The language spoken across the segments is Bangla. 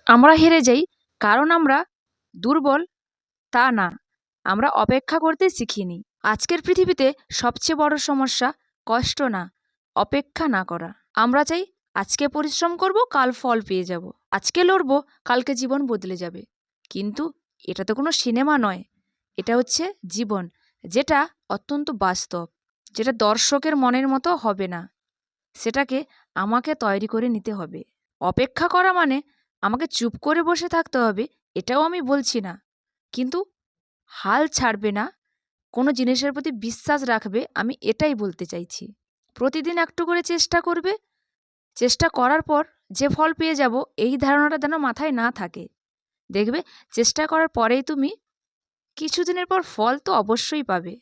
আমরা হেরে যাই কারণ আমরা দুর্বল তা না, আমরা অপেক্ষা করতে শিখিনি। আজকের পৃথিবীতে সবচেয়ে বড় সমস্যা কষ্ট না, অপেক্ষা না করা। আমরা চাই আজকে পরিশ্রম করব, কাল ফল পেয়ে যাব। আজকে লড়বো, কালকে জীবন বদলে যাবে। কিন্তু এটা তো কোনো সিনেমা নয়, এটা হচ্ছে জীবন, যেটা অত্যন্ত বাস্তব, যেটা দর্শকের মনের মতো হবে না। সেটাকে আমাকে তৈরি করে নিতে হবে। অপেক্ষা করা মানে আমাকে চুপ করে বসে থাকতে হবে, এটাও আমি বলছি না। কিন্তু হাল ছাড়বে না, কোনো জিনিসের প্রতি বিশ্বাস রাখবে, আমি এটাই বলতে চাইছি। প্রতিদিন একটু করে চেষ্টা করবে, চেষ্টা করার পর যে ফল পেয়ে যাব এই ধারণাটা যেন মাথায় না থাকে। দেখবে চেষ্টা করার পরেই তুমি কিছুদিনের পর ফল তো অবশ্যই পাবে।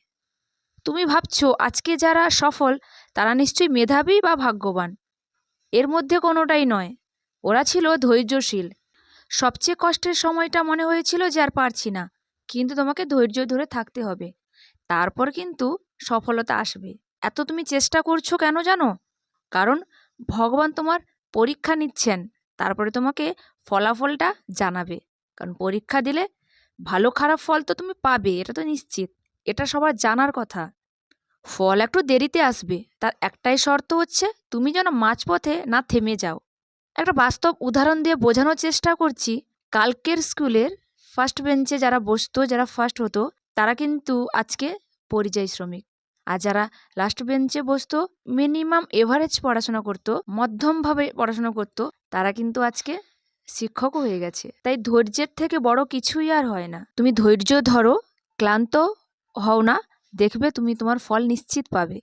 তুমি ভাবছো আজকে যারা সফল তারা নিশ্চয়ই মেধাবী বা ভাগ্যবান, এর মধ্যে কোনোটাই নয়। ওরা ছিল ধৈর্যশীল। সবচেয়ে কষ্টের সময়টা মনে হয়েছিল যে আর পারছি না, কিন্তু তোমাকে ধৈর্য ধরে থাকতে হবে, তারপর কিন্তু সফলতা আসবে। এত তুমি চেষ্টা করছো কেন জানো? কারণ ভগবান তোমার পরীক্ষা নিচ্ছেন, তারপরে তোমাকে ফলাফলটা জানাবে। কারণ পরীক্ষা দিলে ভালো খারাপ ফল তো তুমি পাবে, এটা তো নিশ্চিত, এটা সবার জানার কথা। ফল একটু দেরিতে আসবে, তার একটাই শর্ত হচ্ছে তুমি যেন মাঝপথে না থেমে যাও। একটা বাস্তব উদাহরণ দিয়ে বোঝানোর চেষ্টা করছি। কালকের স্কুলের ফার্স্ট বেঞ্চে যারা বসতো, যারা ফার্স্ট হতো, তারা কিন্তু আজকে পরিযায়ী শ্রমিক। আর যারা লাস্ট বেঞ্চে বসতো, মিনিমাম এভারেজ পড়াশোনা করতো, মধ্যমভাবে পড়াশোনা করতো, তারা কিন্তু আজকে শিক্ষকও হয়ে গেছে। তাই ধৈর্যের থেকে বড় কিছুই আর হয় না। তুমি ধৈর্য ধরো, ক্লান্ত হও না, দেখবে তুমি তোমার ফল নিশ্চিত পাবে।